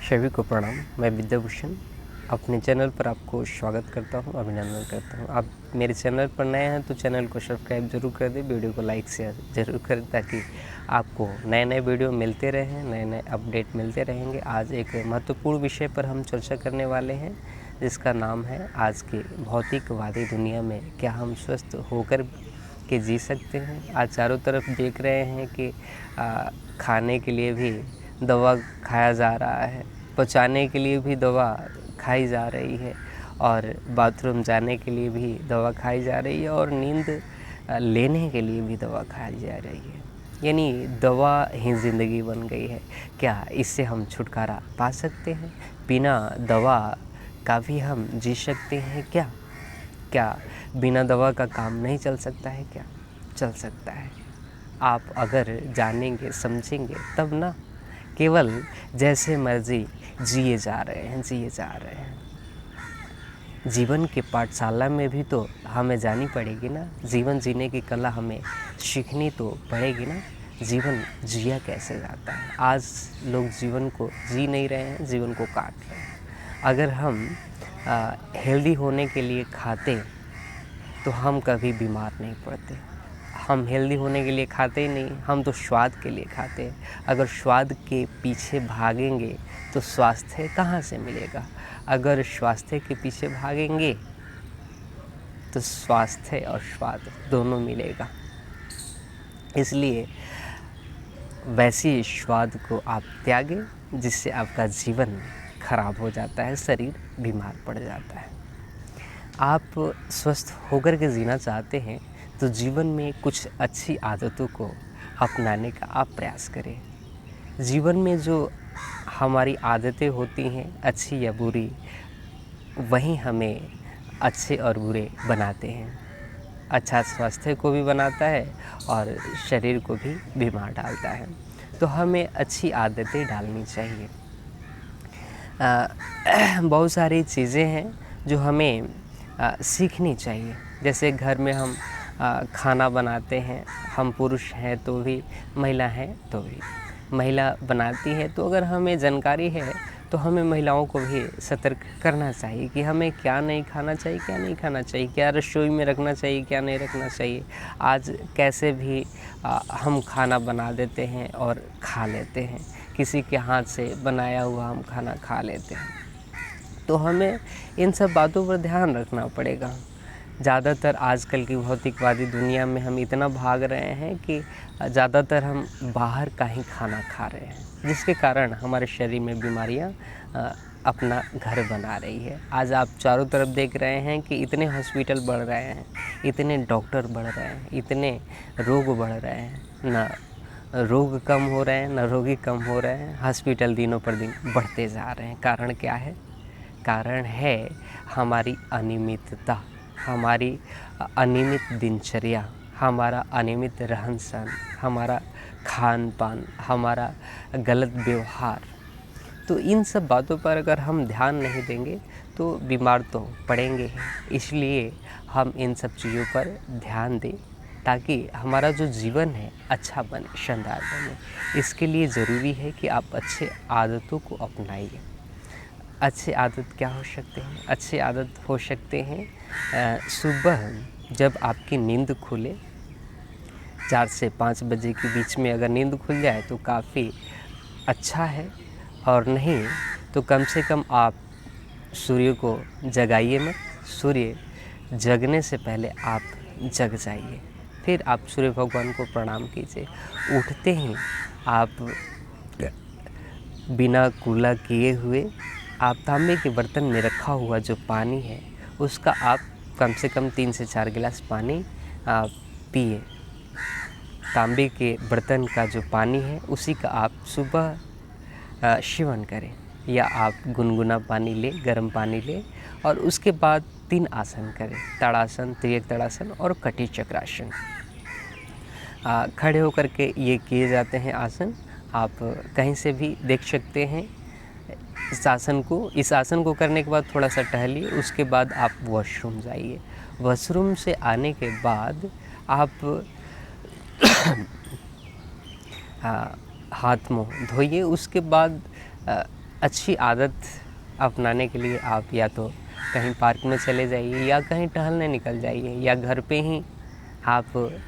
सभी को प्रणाम। मैं विद्याभूषण अपने चैनल पर आपको स्वागत करता हूं, अभिनंदन करता हूं। आप मेरे चैनल पर नए हैं तो चैनल को सब्सक्राइब जरूर कर दें, वीडियो को लाइक शेयर जरूर करें ताकि आपको नए नए वीडियो मिलते रहें, नए नए अपडेट मिलते रहेंगे। आज एक महत्वपूर्ण विषय पर हम चर्चा करने वाले हैं जिसका नाम है आज की भौतिकवादी दुनिया में क्या हम स्वस्थ होकर के जी सकते हैं। आज चारों तरफ देख रहे हैं कि खाने के लिए भी दवा खाया जा रहा है, पचाने के लिए भी दवा खाई जा रही है और बाथरूम जाने के लिए भी दवा खाई जा रही है और नींद लेने के लिए भी दवा खाई जा रही है। यानी दवा ही ज़िंदगी बन गई है। क्या इससे हम छुटकारा पा सकते हैं? बिना दवा का भी हम जी सकते हैं क्या? क्या बिना दवा का काम नहीं चल सकता है क्या? चल सकता है। आप अगर जानेंगे समझेंगे तब ना। केवल जैसे मर्जी जिए जा रहे हैं। जीवन के पाठशाला में भी तो हमें जानी पड़ेगी ना। जीवन जीने की कला हमें सीखनी तो पड़ेगी ना। जीवन जिया कैसे जाता है? आज लोग जीवन को जी नहीं रहे हैं, जीवन को काट रहे हैं। अगर हम हेल्दी होने के लिए खाते तो हम कभी बीमार नहीं पड़ते। हम हेल्दी होने के लिए खाते ही नहीं, हम तो स्वाद के लिए खाते हैं। अगर स्वाद के पीछे भागेंगे तो स्वास्थ्य कहाँ से मिलेगा? अगर स्वास्थ्य के पीछे भागेंगे तो स्वास्थ्य और स्वाद दोनों मिलेगा। इसलिए वैसी स्वाद को आप त्यागें जिससे आपका जीवन खराब हो जाता है, शरीर बीमार पड़ जाता है। आप स्वस्थ होकर के जीना चाहते हैं तो जीवन में कुछ अच्छी आदतों को अपनाने का आप प्रयास करें। जीवन में जो हमारी आदतें होती हैं अच्छी या बुरी, वही हमें अच्छे और बुरे बनाते हैं। अच्छा स्वास्थ्य को भी बनाता है और शरीर को भी बीमार डालता है। तो हमें अच्छी आदतें डालनी चाहिए। बहुत सारी चीज़ें हैं जो हमें सीखनी चाहिए। जैसे घर में हम खाना बनाते हैं, हम पुरुष हैं तो भी, महिला हैं तो भी। महिला बनाती है तो अगर हमें जानकारी है तो हमें महिलाओं को भी सतर्क करना चाहिए कि हमें क्या नहीं खाना चाहिए, क्या नहीं खाना चाहिए, क्या रसोई में रखना चाहिए, क्या नहीं रखना चाहिए। आज कैसे भी हम खाना बना देते हैं और खा लेते हैं, किसी के हाथ से बनाया हुआ हम खाना खा लेते हैं। तो हमें इन सब बातों पर ध्यान रखना पड़ेगा। ज़्यादातर आजकल की भौतिकवादी दुनिया में हम इतना भाग रहे हैं कि ज़्यादातर हम बाहर का ही खाना खा रहे हैं, जिसके कारण हमारे शरीर में बीमारियां अपना घर बना रही है। आज आप चारों तरफ देख रहे हैं कि इतने हॉस्पिटल बढ़ रहे हैं, इतने डॉक्टर बढ़ रहे हैं, इतने रोग बढ़ रहे हैं। ना रोग कम हो रहे हैं, ना रोगी कम हो रहे हैं। हॉस्पिटल दिनों पर दिन बढ़ते जा रहे हैं। कारण क्या है? कारण है हमारी अनियमितता, हमारी अनियमित दिनचर्या, हमारा अनियमित रहन सहन, हमारा खान पान, हमारा गलत व्यवहार। तो इन सब बातों पर अगर हम ध्यान नहीं देंगे तो बीमार तो पड़ेंगे ही। इसलिए हम इन सब चीज़ों पर ध्यान दें ताकि हमारा जो जीवन है अच्छा बने, शानदार बने। इसके लिए ज़रूरी है कि आप अच्छे आदतों को अपनाइए। अच्छे आदत क्या हो सकते हैं? अच्छे आदत हो सकते हैं सुबह जब आपकी नींद खुले, 4 से 5 बजे के बीच में अगर नींद खुल जाए तो काफ़ी अच्छा है, और नहीं तो कम से कम आप सूर्य को जगाइए मत। सूर्य जगने से पहले आप जग जाइए, फिर आप सूर्य भगवान को प्रणाम कीजिए। उठते ही आप बिना कुल्ला किए हुए आप तांबे के बर्तन में रखा हुआ जो पानी है उसका आप कम से कम 3 से 4 गिलास पानी पिए। तांबे के बर्तन का जो पानी है उसी का आप सुबह सेवन करें, या आप गुनगुना पानी लें, गर्म पानी लें और उसके बाद 3 आसन करें: ताड़ासन, त्रियक ताड़ासन और कटी चक्रासन। खड़े होकर के ये किए जाते हैं आसन। आप कहीं से भी देख सकते हैं इस आसन को करने के बाद थोड़ा सा टहलिए। उसके बाद आप वॉशरूम जाइए। वॉशरूम से आने के बाद आप हाथ मुँह धोइए। उसके बाद अच्छी आदत अपनाने के लिए आप या तो कहीं पार्क में चले जाइए या कहीं टहलने निकल जाइए या घर पे ही आप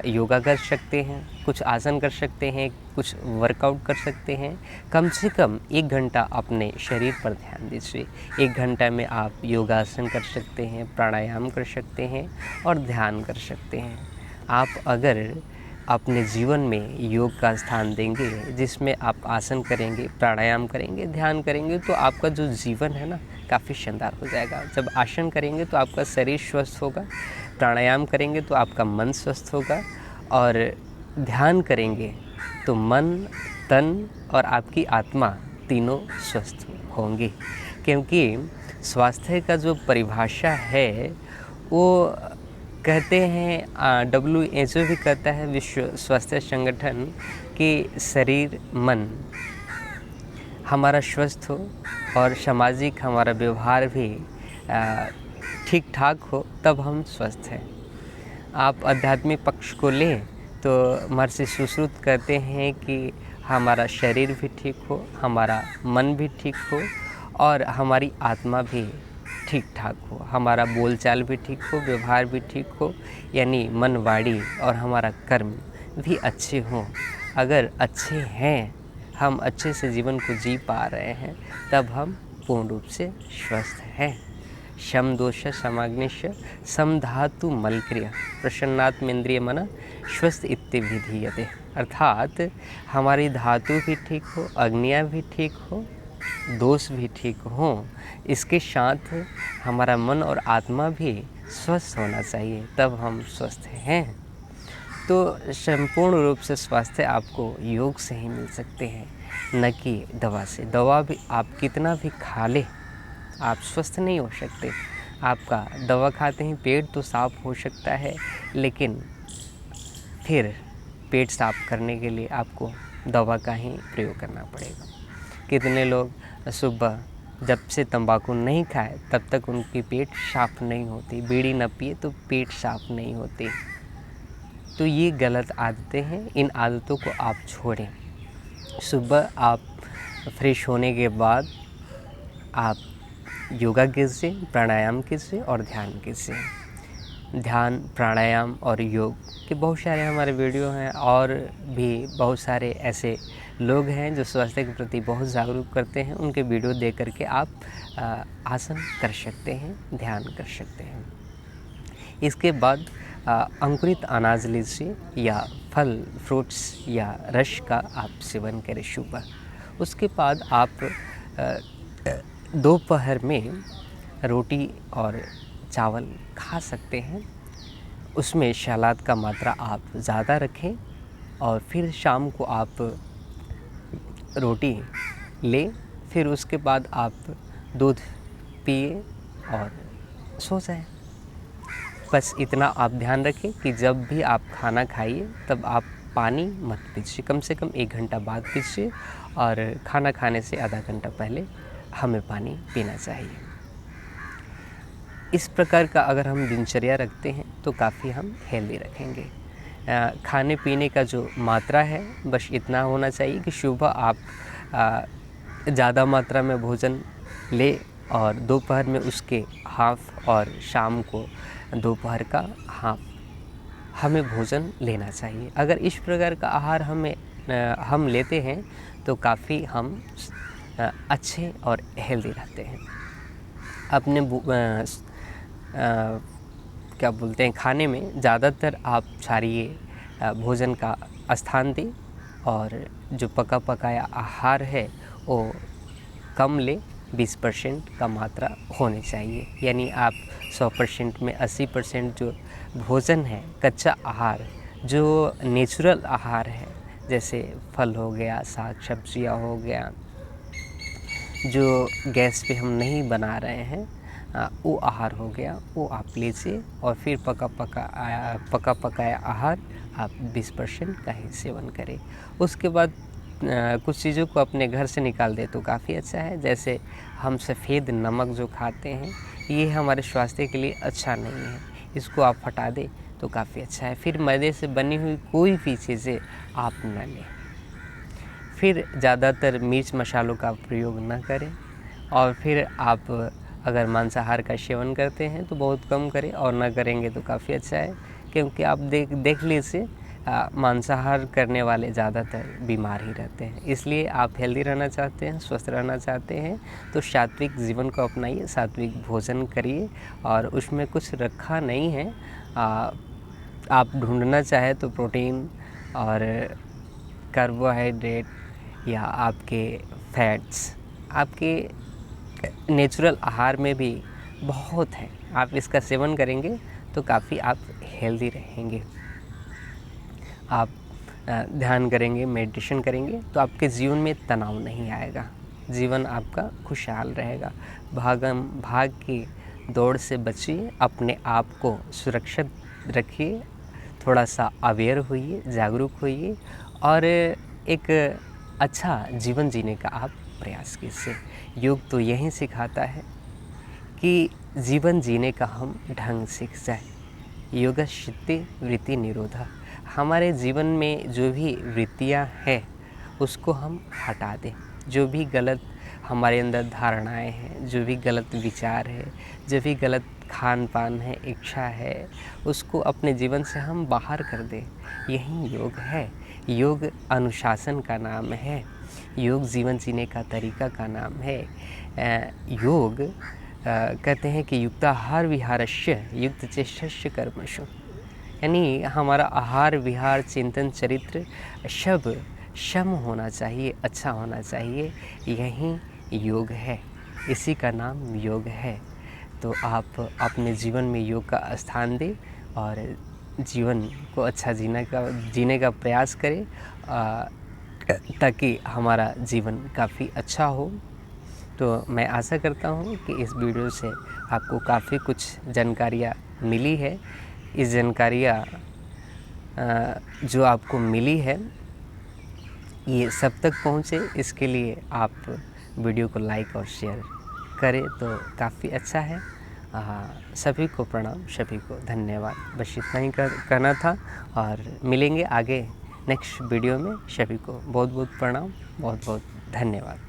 योगा कर सकते हैं, कुछ आसन कर सकते हैं, कुछ वर्कआउट कर सकते हैं। कम से कम 1 घंटा अपने शरीर पर ध्यान दीजिए। 1 घंटा में आप योगासन कर सकते हैं, प्राणायाम कर सकते हैं और ध्यान कर सकते हैं। आप अगर अपने जीवन में योग का स्थान देंगे, जिसमें आप आसन करेंगे, प्राणायाम करेंगे, ध्यान करेंगे, तो आपका जो जीवन है ना काफ़ी शानदार हो जाएगा। जब आसन करेंगे तो आपका शरीर स्वस्थ होगा, प्राणायाम करेंगे तो आपका मन स्वस्थ होगा और ध्यान करेंगे तो मन, तन और आपकी आत्मा तीनों स्वस्थ होंगे। क्योंकि स्वास्थ्य का जो परिभाषा है वो कहते हैं, WHO भी कहता है, विश्व स्वास्थ्य संगठन, कि शरीर मन हमारा स्वस्थ हो और सामाजिक हमारा व्यवहार भी ठीक ठाक हो तब हम स्वस्थ हैं। आप आध्यात्मिक पक्ष को लें तो महर्षि सुश्रुत कहते हैं कि हमारा शरीर भी ठीक हो, हमारा मन भी ठीक हो और हमारी आत्मा भी ठीक ठाक हो, हमारा बोलचाल भी ठीक हो, व्यवहार भी ठीक हो, यानी मन, वाणी और हमारा कर्म भी अच्छे हों। अगर अच्छे हैं, हम अच्छे से जीवन को जी पा रहे हैं, तब हम पूर्ण रूप से स्वस्थ हैं। शम दोष समाग्निश्य समधातु मलक्रिय प्रसन्नात्मेन्द्रिय मन स्वस्थ इत्याभिधीयते। अर्थात हमारी धातु भी ठीक हो, अग्नियाँ भी ठीक हो, दोष भी ठीक हो, इसके साथ हमारा मन और आत्मा भी स्वस्थ होना चाहिए, तब हम स्वस्थ हैं। तो संपूर्ण रूप से स्वास्थ्य आपको योग से ही मिल सकते हैं, न कि दवा से। दवा भी आप कितना भी खा ले, आप स्वस्थ नहीं हो सकते। आपका दवा खाते ही पेट तो साफ हो सकता है, लेकिन फिर पेट साफ करने के लिए आपको दवा का ही प्रयोग करना पड़ेगा। कितने लोग सुबह जब से तंबाकू नहीं खाए तब तक उनकी पेट साफ नहीं होती, बीड़ी न पिए तो पेट साफ नहीं होती। तो ये गलत आदतें हैं, इन आदतों को आप छोड़ें। सुबह आप फ्रेश होने के बाद आप योगा कीजिए, प्राणायाम कीजिए और ध्यान कीजिए। ध्यान, प्राणायाम और योग के बहुत सारे हमारे वीडियो हैं और भी बहुत सारे ऐसे लोग हैं जो स्वास्थ्य के प्रति बहुत जागरूक करते हैं। उनके वीडियो देख करके आप आसन कर सकते हैं, ध्यान कर सकते हैं। इसके बाद अंकुरित अनाज लीजिए या फल, फ्रूट्स या रस का आप सेवन करें सुबह। उसके बाद आप दोपहर में रोटी और चावल खा सकते हैं। उसमें सलाद का मात्रा आप ज़्यादा रखें और फिर शाम को आप रोटी लें, फिर उसके बाद आप दूध पिए और सो जाएं। बस इतना आप ध्यान रखें कि जब भी आप खाना खाइए तब आप पानी मत पीजिए, कम से कम 1 घंटा बाद पीजिए और खाना खाने से आधा घंटा पहले हमें पानी पीना चाहिए। इस प्रकार का अगर हम दिनचर्या रखते हैं तो काफ़ी हम हेल्दी रखेंगे। खाने पीने का जो मात्रा है बस इतना होना चाहिए कि सुबह आप ज़्यादा मात्रा में भोजन ले और दोपहर में उसके हाफ और शाम को दोपहर का हाफ हमें भोजन लेना चाहिए। अगर इस प्रकार का आहार हम लेते हैं तो काफ़ी हम अच्छे और हेल्दी रहते हैं। अपने क्या बोलते हैं, खाने में ज़्यादातर आप क्षारीय भोजन का स्थान दें और जो पका पकाया आहार है वो कम ले, 20% का मात्रा होनी चाहिए। यानी आप 100% में 80% जो भोजन है, कच्चा आहार, जो नेचुरल आहार है, जैसे फल हो गया, साग सब्जियाँ हो गया, जो गैस पे हम नहीं बना रहे हैं, वो आहार हो गया, वो आप लीजिए और फिर पका पकाया आहार आप 20% का ही सेवन करें। उसके बाद कुछ चीज़ों को अपने घर से निकाल दे तो काफ़ी अच्छा है। जैसे हम सफ़ेद नमक जो खाते हैं, ये हमारे स्वास्थ्य के लिए अच्छा नहीं है, इसको आप हटा दें तो काफ़ी अच्छा है। फिर मैदे से बनी हुई कोई भी चीज़ें आप न लें। फिर ज़्यादातर मिर्च मसालों का प्रयोग ना करें, और फिर आप अगर मांसाहार का सेवन करते हैं तो बहुत कम करें, और ना करेंगे तो काफ़ी अच्छा है, क्योंकि आप देख लीजिए मांसाहार करने वाले ज़्यादातर बीमार ही रहते हैं। इसलिए आप हेल्दी रहना चाहते हैं, स्वस्थ रहना चाहते हैं तो सात्विक जीवन को अपनाइए, सात्विक भोजन करिए, और उसमें कुछ रखा नहीं है। आप ढूंढना चाहे तो प्रोटीन और कार्बोहाइड्रेट या आपके फैट्स आपके नेचुरल आहार में भी बहुत है। आप इसका सेवन करेंगे तो काफ़ी आप हेल्दी रहेंगे। आप ध्यान करेंगे, मेडिटेशन करेंगे तो आपके जीवन में तनाव नहीं आएगा, जीवन आपका खुशहाल रहेगा। भाग की दौड़ से बचिए, अपने आप को सुरक्षित रखिए, थोड़ा सा अवेयर होइए, जागरूक होइए, और एक अच्छा जीवन जीने का आप प्रयास कीजिए। योग तो यही सिखाता है कि जीवन जीने का हम ढंग सीख जाए। योगशित्ति वृत्ति निरोधा, हमारे जीवन में जो भी वृत्तियाँ हैं उसको हम हटा दें। जो भी गलत हमारे अंदर धारणाएं हैं, जो भी गलत विचार है, जो भी गलत खान पान है, इच्छा है, उसको अपने जीवन से हम बाहर कर दें। यही योग है। योग अनुशासन का नाम है, योग जीवन जीने का तरीका का नाम है। योग कहते हैं कि युक्ताहार विहारस्य युक्त चेष्टस्य कर्मसु, यानी हमारा आहार विहार चिंतन चरित्र सब सम होना चाहिए, अच्छा होना चाहिए। यही योग है, इसी का नाम योग है। तो आप अपने जीवन में योग का स्थान दें और जीवन को अच्छा जीने का प्रयास करें, ताकि हमारा जीवन काफ़ी अच्छा हो। तो मैं आशा करता हूँ कि इस वीडियो से आपको काफ़ी कुछ जानकारियाँ मिली है। इस जानकारियाँ जो आपको मिली है ये सब तक पहुँचे, इसके लिए आप वीडियो को लाइक और शेयर करें तो काफ़ी अच्छा है। सभी को प्रणाम, सभी को धन्यवाद। बस इतना ही करना था, और मिलेंगे आगे नेक्स्ट वीडियो में। सभी को बहुत बहुत प्रणाम, बहुत बहुत धन्यवाद।